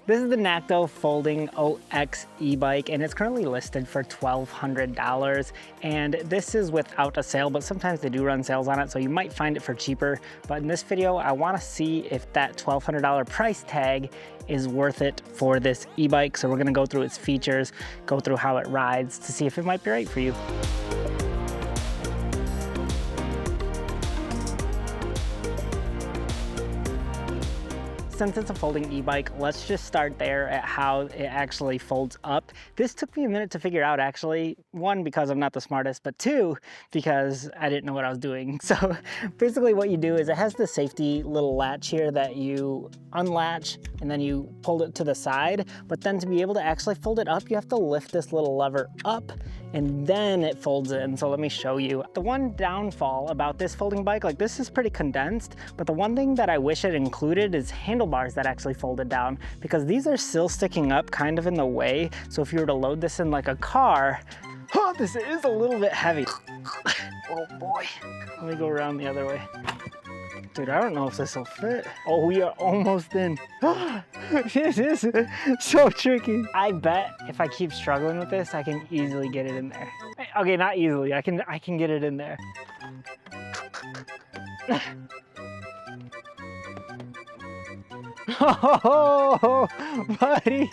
This is the Nakto Folding OX e-bike, and it's currently listed for $1,200. And this is without a sale, but sometimes they do run sales on it, so you might find it for cheaper. But in this video, I want to see if that $1,200 price tag is worth it for this e-bike. So we're going to go through its features, go through how it rides to see if it might be right for you. Since it's a folding e-bike, let's just start there at how it actually folds up. This took me a minute to figure out, actually. One, because I'm not the smartest, but two, because I didn't know what I was doing. So basically what you do is it has the safety little latch here that you unlatch and then you pull it to the side. But then to be able to actually fold it up, you have to lift this little lever up and then it folds in. So let me show you. The one downfall about this folding bike, like this is pretty condensed, but the one thing that I wish it included is handlebars that actually folded down, because these are still sticking up kind of in the way. So if you were to load this in like a car, oh, this is a little bit heavy. Oh boy, let me go around the other way. Dude, I don't know if this will fit. Oh, we are almost in. This is so tricky. I bet if I keep struggling with this, I can easily get it in there. Okay, not easily, I can get it in there. Oh, buddy.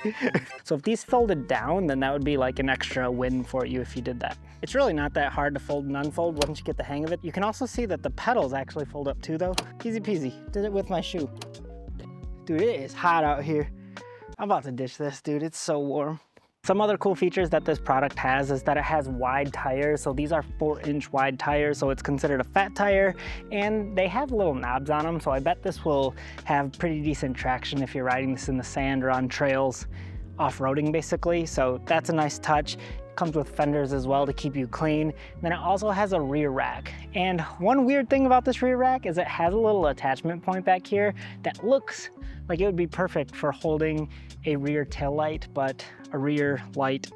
So if these folded down, then that would be like an extra win for you if you did that. It's really not that hard to fold and unfold once you get the hang of it. You can also see that the pedals actually fold up too though. Easy peasy, did it with my shoe. Dude, it is hot out here. I'm about to ditch this, dude, it's so warm. Some other cool features that this product has is that it has wide tires. So these are 4-inch wide tires, so it's considered a fat tire, and they have little knobs on them. So I bet this will have pretty decent traction if you're riding this in the sand or on trails, off-roading basically. So that's a nice touch. Comes with fenders as well to keep you clean. Then it also has a rear rack. And one weird thing about this rear rack is it has a little attachment point back here that looks like it would be perfect for holding a rear tail light, but a rear light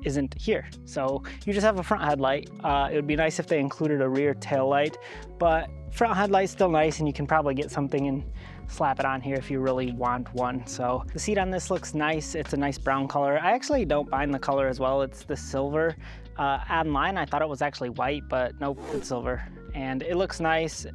isn't here. So you just have a front headlight. It would be nice if they included a rear tail light, but front headlight's still nice, and you can probably get something and slap it on here if you really want one. So the seat on this looks nice. It's a nice brown color. I actually don't mind the color as well. It's the silver. Online I thought it was actually white, but nope, it's silver. And it looks nice.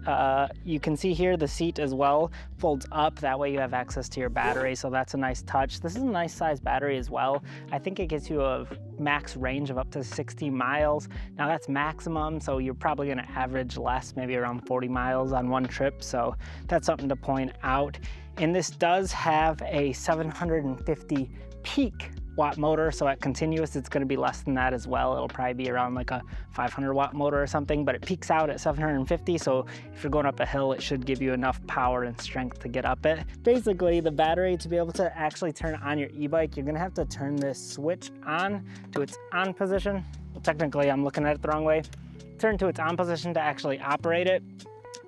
You can see here the seat as well folds up. That way you have access to your battery, so that's a nice touch. This is a nice size battery as well. I think it gets you a max range of up to 60 miles. Now that's maximum, so you're probably gonna average less, maybe around 40 miles on one trip. So that's something to point out. And this does have a 750 peak watt motor, so at continuous it's going to be less than that as well. It'll probably be around like a 500 watt motor or something, but it peaks out at 750, so if you're going up a hill it should give you enough power and strength to get up it. Basically the battery, to be able to actually turn on your e-bike, you're going to have to turn this switch on to its on position. Well, technically I'm looking at it the wrong way. Turn to its on position to actually operate it.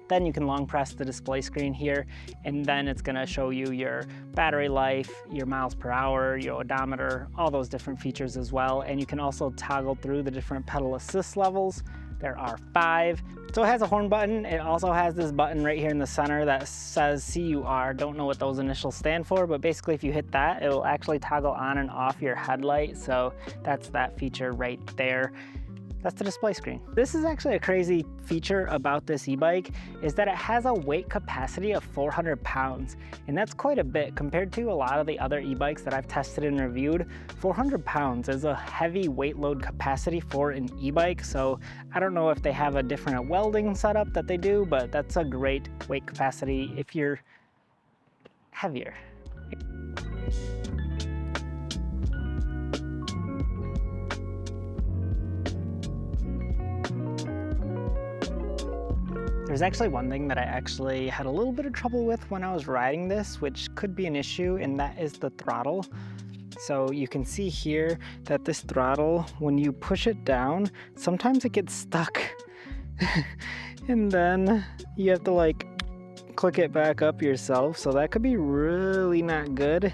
Then you can long press the display screen here, and then it's gonna show you your battery life, your miles per hour, your odometer, all those different features as well. And you can also toggle through the different pedal assist levels. There are 5. So it has a horn button. It also has this button right here in the center that says CUR. Don't know what those initials stand for, but basically if you hit that, it will actually toggle on and off your headlight. So that's that feature right there. That's the display screen. This is actually a crazy feature about this e-bike, is that it has a weight capacity of 400 pounds. And that's quite a bit compared to a lot of the other e-bikes that I've tested and reviewed. 400 pounds is a heavy weight load capacity for an e-bike. So I don't know if they have a different welding setup that they do, but that's a great weight capacity if you're heavier. There's actually one thing that I actually had a little bit of trouble with when I was riding this, which could be an issue, and that is the throttle. So you can see here that this throttle, when you push it down, sometimes it gets stuck. And then you have to like click it back up yourself. So that could be really not good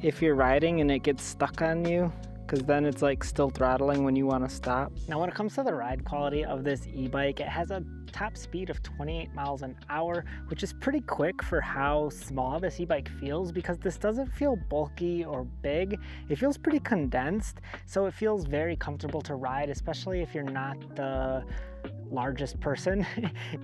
if you're riding and it gets stuck on you, because then it's like still throttling when you want to stop. Now when it comes to the ride quality of this e-bike, it has a top speed of 28 miles an hour, which is pretty quick for how small this e-bike feels, because this doesn't feel bulky or big. It feels pretty condensed, so it feels very comfortable to ride, especially if you're not the largest person.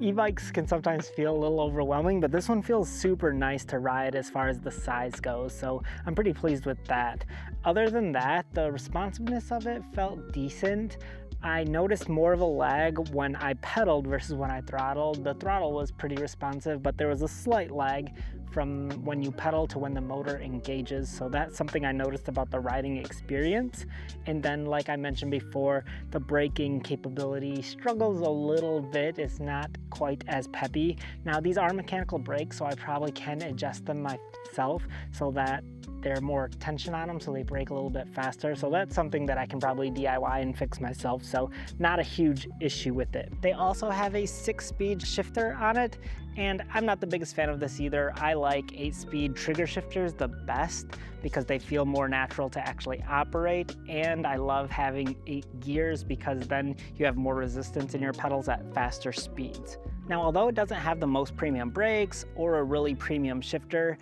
E-bikes can sometimes feel a little overwhelming, but this one feels super nice to ride as far as the size goes, so I'm pretty pleased with that. Other than that, the responsiveness of it felt decent. I noticed more of a lag when I pedaled versus when I throttled. The throttle was pretty responsive, but there was a slight lag from when you pedal to when the motor engages. So that's something I noticed about the riding experience. And then, like I mentioned before, the braking capability struggles a little bit. It's not quite as peppy. Now, these are mechanical brakes, so I probably can adjust them myself so that there's more tension on them, so they brake a little bit faster. So that's something that I can probably DIY and fix myself, so not a huge issue with it. They also have a 6-speed shifter on it, and I'm not the biggest fan of this either. I like 8-speed trigger shifters the best because they feel more natural to actually operate, and I love having 8 gears because then you have more resistance in your pedals at faster speeds. Now, although it doesn't have the most premium brakes or a really premium shifter,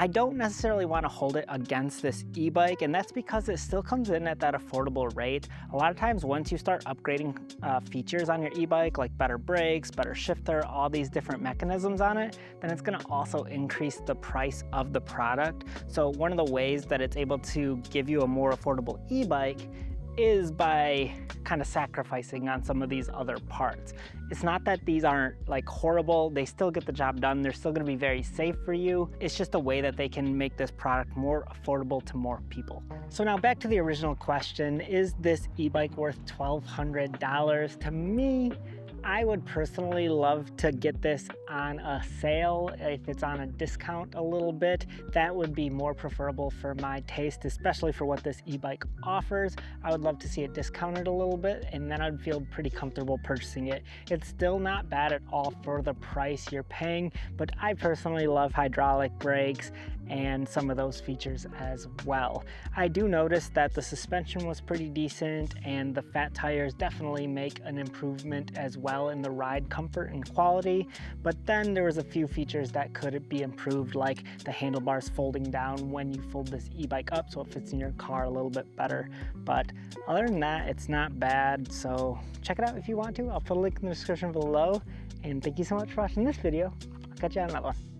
I don't necessarily want to hold it against this e-bike, and that's because it still comes in at that affordable rate. A lot of times once you start upgrading features on your e-bike, like better brakes, better shifter, all these different mechanisms on it, then it's going to also increase the price of the product. So one of the ways that it's able to give you a more affordable e-bike is by kind of sacrificing on some of these other parts. It's not that these aren't like horrible, they still get the job done, they're still gonna be very safe for you. It's just a way that they can make this product more affordable to more people. So now back to the original question, is this e-bike worth $1,200? To me, I would personally love to get this on a sale. If it's on a discount a little bit, that would be more preferable for my taste, especially for what this e-bike offers. I would love to see it discounted a little bit, and then I'd feel pretty comfortable purchasing it. It's still not bad at all for the price you're paying, but I personally love hydraulic brakes and some of those features as well. I do notice that the suspension was pretty decent, and the fat tires definitely make an improvement as well in the ride comfort and quality, but then there was a few features that could be improved, like the handlebars folding down when you fold this e-bike up so it fits in your car a little bit better. But other than that, it's not bad, so check it out if you want to. I'll put a link in the description below, and thank you so much for watching this video. I'll catch you on another one.